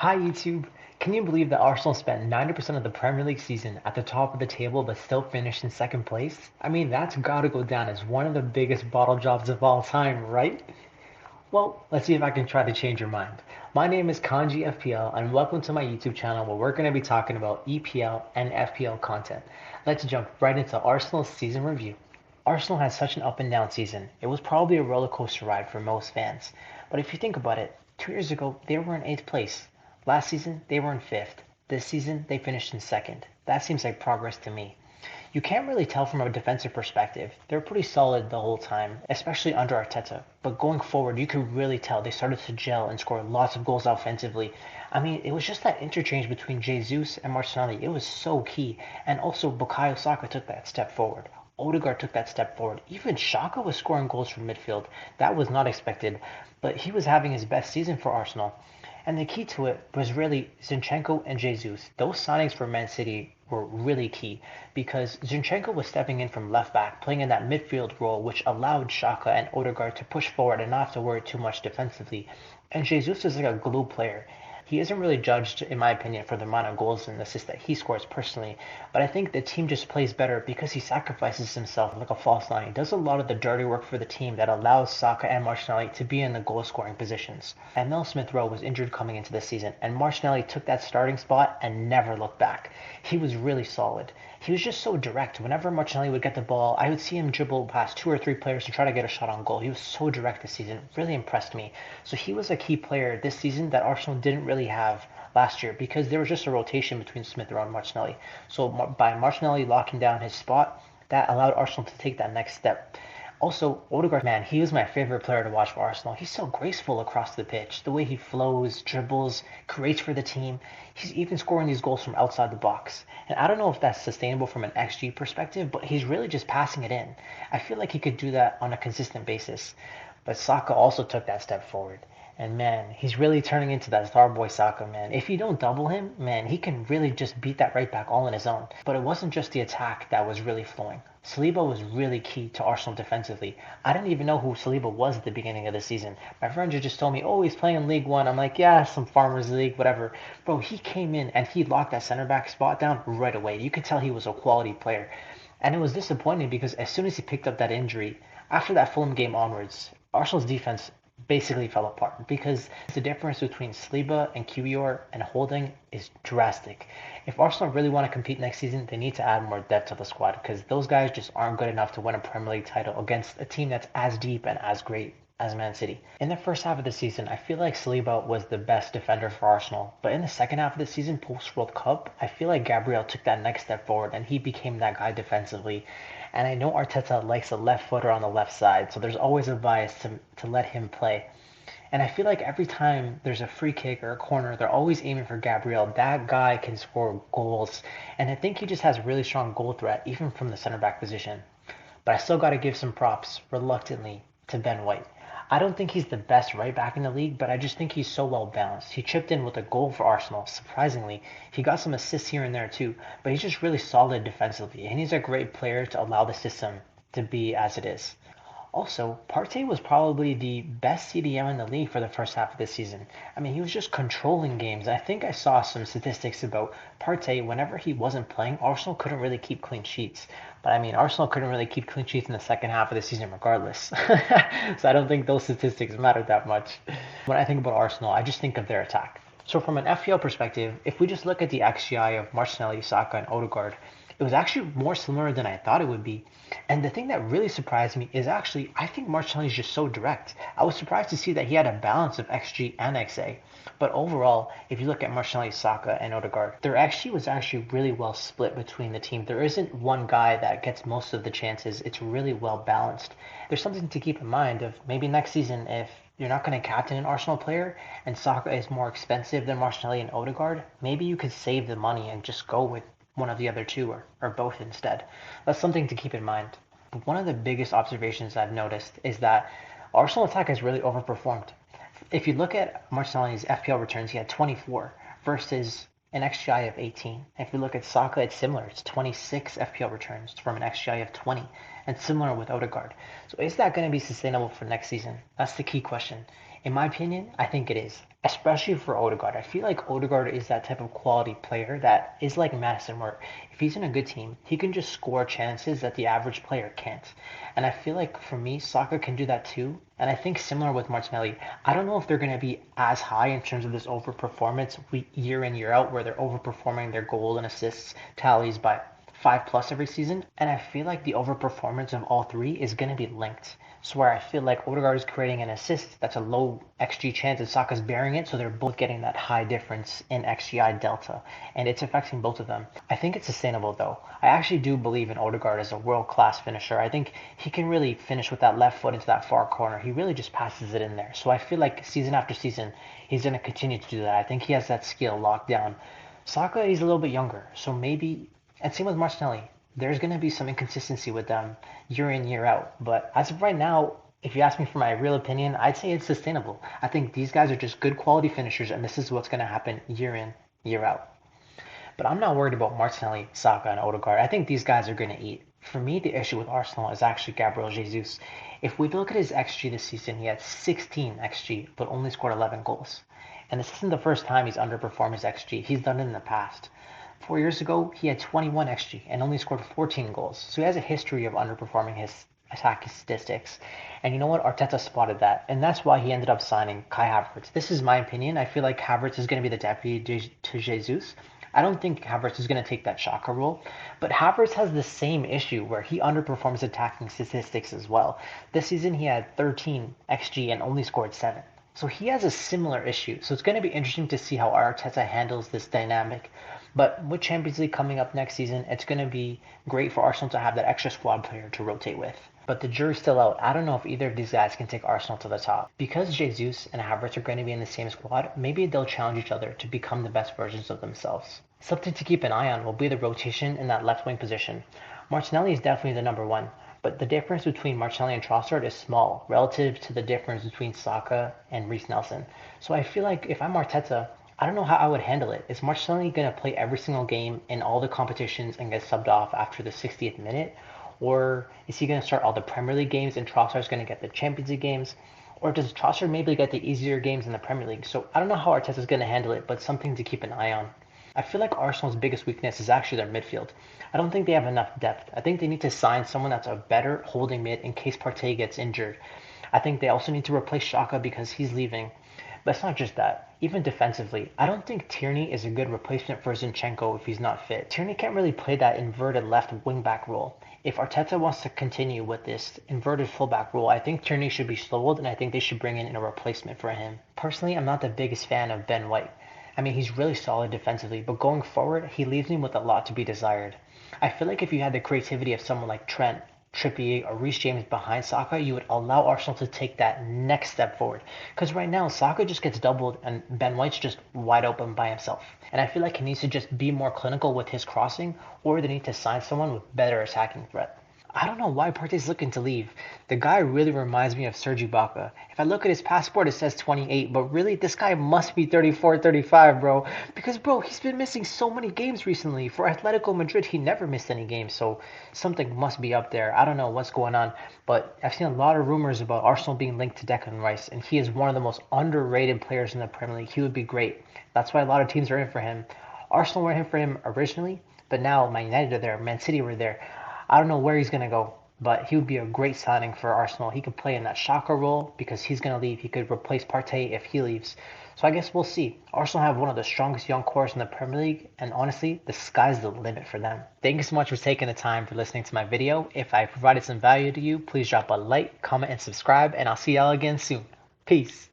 Hi YouTube! Can you believe that Arsenal spent 90% of the Premier League season at the top of the table but still finished in second place? I mean, that's gotta go down as one of the biggest bottle jobs of all time, right? Well, let's see if I can try to change your mind. My name is Kanji FPL and welcome to my YouTube channel where we're going to be talking about EPL and FPL content. Let's jump right into Arsenal's season review. Arsenal had such an up and down season. It was probably a roller coaster ride for most fans. But if you think about it, 2 years ago they were in 8th place. Last season they were in 5th. This season they finished in 2nd. That seems like progress to me. You can't really tell from a defensive perspective. They were pretty solid the whole time, especially under Arteta. But going forward, you could really tell they started to gel and score lots of goals offensively. I mean, it was just that interchange between Jesus and Martinelli. It was so key. And also, Bukayo Saka took that step forward. Odegaard took that step forward. Even Saka was scoring goals from midfield. That was not expected, but he was having his best season for Arsenal. And the key to it was really Zinchenko and Jesus. Those signings for Man City were really key because Zinchenko was stepping in from left back, playing in that midfield role, which allowed Xhaka and Odegaard to push forward and not have to worry too much defensively. And Jesus is like a glue player. He isn't really judged, in my opinion, for the amount of goals and assists that he scores personally, but I think the team just plays better because he sacrifices himself like a false nine. He does a lot of the dirty work for the team that allows Saka and Martinelli to be in the goal scoring positions. Emil Smith Rowe was injured coming into the season, and Martinelli took that starting spot and never looked back. He was really solid. He was just so direct. Whenever Martinelli would get the ball, I would see him dribble past two or three players and try to get a shot on goal. He was so direct this season. Really impressed me. So he was a key player this season that Arsenal didn't really have last year because there was just a rotation between Smith Rowe and Martinelli. So by Martinelli locking down his spot, that allowed Arsenal to take that next step. Also, Odegaard, man, he was my favorite player to watch for Arsenal. He's so graceful across the pitch. The way he flows, dribbles, creates for the team. He's even scoring these goals from outside the box. And I don't know if that's sustainable from an XG perspective, but he's really just passing it in. I feel like he could do that on a consistent basis. But Saka also took that step forward. And man, he's really turning into that star boy Saka, man. If you don't double him, man, he can really just beat that right back all on his own. But it wasn't just the attack that was really flowing. Saliba was really key to Arsenal defensively. I didn't even know who Saliba was at the beginning of the season. My friend just told me, oh, he's playing in League One. I'm like, yeah, some Farmers League, whatever. Bro, he came in and he locked that center back spot down right away. You could tell he was a quality player. And it was disappointing because as soon as he picked up that injury, after that Fulham game onwards, Arsenal's defense basically fell apart because the difference between Saliba and QER and Holding is drastic. If Arsenal really want to compete next season, they need to add more depth to the squad because those guys just aren't good enough to win a Premier League title against a team that's as deep and as great as Man City. In the first half of the season, I feel like Saliba was the best defender for Arsenal, but in the second half of the season, post World Cup, I feel like Gabriel took that next step forward and he became that guy defensively. And I know Arteta likes a left footer on the left side, so there's always a bias to let him play. And I feel like every time there's a free kick or a corner, they're always aiming for Gabriel. That guy can score goals. And I think he just has really strong goal threat, even from the center back position. But I still got to give some props, reluctantly, to Ben White. I don't think he's the best right back in the league, but I just think he's so well balanced. He chipped in with a goal for Arsenal, surprisingly. He got some assists here and there too, but he's just really solid defensively, and he's a great player to allow the system to be as it is. Also, Partey was probably the best CDM in the league for the first half of the season. I mean, he was just controlling games. I think I saw some statistics about Partey. Whenever he wasn't playing, Arsenal couldn't really keep clean sheets. But I mean, Arsenal couldn't really keep clean sheets in the second half of the season regardless. So I don't think those statistics matter that much. When I think about Arsenal, I just think of their attack. So from an FPL perspective, if we just look at the XGI of Martinelli, Saka, and Odegaard, it was actually more similar than I thought it would be. And the thing that really surprised me is actually, I think Martinelli is just so direct. I was surprised to see that he had a balance of XG and XA. But overall, if you look at Martinelli, Saka, and Odegaard, their XG was actually really well split between the team. There isn't one guy that gets most of the chances. It's really well balanced. There's something to keep in mind of maybe next season if you're not going to captain an Arsenal player and Saka is more expensive than Martinelli and Odegaard, maybe you could save the money and just go with one of the other two or both instead. That's something to keep in mind. But one of the biggest observations I've noticed is that Arsenal attack has really overperformed. If you look at Martinelli's FPL returns, he had 24 versus an XGI of 18. If you look at Saka, it's similar. It's 26 FPL returns from an XGI of 20, and similar with Odegaard. So is that going to be sustainable for next season? That's the key question. In my opinion, I think it is, especially for Odegaard. I feel like Odegaard is that type of quality player that is like Madison, where if he's in a good team, he can just score chances that the average player can't. And I feel like for me, Saka can do that too. And I think similar with Martinelli, I don't know if they're going to be as high in terms of this overperformance year in, year out, where they're overperforming their goal and assists tallies by 5+ every season. And I feel like the overperformance of all three is going to be linked. So where I feel like Odegaard is creating an assist that's a low XG chance and Saka's bearing it, so they're both getting that high difference in XGI delta, and it's affecting both of them. I think it's sustainable though. I actually do believe in Odegaard as a world-class finisher. I think he can really finish with that left foot into that far corner. He really just passes it in there. So I feel like season after season, he's going to continue to do that. I think he has that skill locked down. Saka is a little bit younger, so maybe, and same with Martinelli, there's going to be some inconsistency with them year in, year out. But as of right now, if you ask me for my real opinion, I'd say it's sustainable. I think these guys are just good quality finishers, and this is what's going to happen year in, year out. But I'm not worried about Martinelli, Saka, and Odegaard. I think these guys are going to eat. For me, the issue with Arsenal is actually Gabriel Jesus. If we look at his XG this season, he had 16 XG, but only scored 11 goals. And this isn't the first time he's underperformed his XG. He's done it in the past. 4 years ago, he had 21 XG and only scored 14 goals. So he has a history of underperforming his attack statistics. And you know what? Arteta spotted that. And that's why he ended up signing Kai Havertz. This is my opinion. I feel like Havertz is going to be the deputy to Jesus. I don't think Havertz is going to take that Saka role, but Havertz has the same issue where he underperforms attacking statistics as well. This season he had 13 XG and only scored 7. So he has a similar issue. So it's going to be interesting to see how Arteta handles this dynamic. But with Champions League coming up next season, it's going to be great for Arsenal to have that extra squad player to rotate with. But the jury's still out. I don't know if either of these guys can take Arsenal to the top. Because Jesus and Havertz are going to be in the same squad, maybe they'll challenge each other to become the best versions of themselves. Something to keep an eye on will be the rotation in that left wing position. Martinelli is definitely the number one, but the difference between Martinelli and Trossard is small relative to the difference between Saka and Reece Nelson. So I feel like if I'm Arteta, I don't know how I would handle it. Is Martinelli going to play every single game in all the competitions and get subbed off after the 60th minute? Or is he going to start all the Premier League games and Trossard's going to get the Champions League games? Or does Trossard maybe get the easier games in the Premier League? So I don't know how Arteta's going to handle it, but something to keep an eye on. I feel like Arsenal's biggest weakness is actually their midfield. I don't think they have enough depth. I think they need to sign someone that's a better holding mid in case Partey gets injured. I think they also need to replace Xhaka because he's leaving. But it's not just that. Even defensively, I don't think Tierney is a good replacement for Zinchenko if he's not fit. Tierney can't really play that inverted left wing-back role. If Arteta wants to continue with this inverted fullback role, I think Tierney should be slowed, and I think they should bring in a replacement for him. Personally, I'm not the biggest fan of Ben White. I mean, he's really solid defensively, but going forward, he leaves me with a lot to be desired. I feel like if you had the creativity of someone like Trent, Trippier, or Reece James behind Saka, you would allow Arsenal to take that next step forward. Because right now, Saka just gets doubled and Ben White's just wide open by himself. And I feel like he needs to just be more clinical with his crossing, or they need to sign someone with better attacking threat. I don't know why Partey's looking to leave. The guy really reminds me of Serge Ibaka. If I look at his passport, it says 28, but really, this guy must be 34, 35, bro. Because, bro, he's been missing so many games recently. For Atletico Madrid, he never missed any games, so something must be up there. I don't know what's going on, but I've seen a lot of rumors about Arsenal being linked to Declan Rice, and he is one of the most underrated players in the Premier League. He would be great. That's why a lot of teams are in for him. Arsenal were in for him originally, but now Man United are there, Man City were there. I don't know where he's going to go, but he would be a great signing for Arsenal. He could play in that Xhaka role because he's going to leave. He could replace Partey if he leaves. So I guess we'll see. Arsenal have one of the strongest young cores in the Premier League, and honestly, the sky's the limit for them. Thank you so much for taking the time for listening to my video. If I provided some value to you, please drop a like, comment, and subscribe, and I'll see y'all again soon. Peace.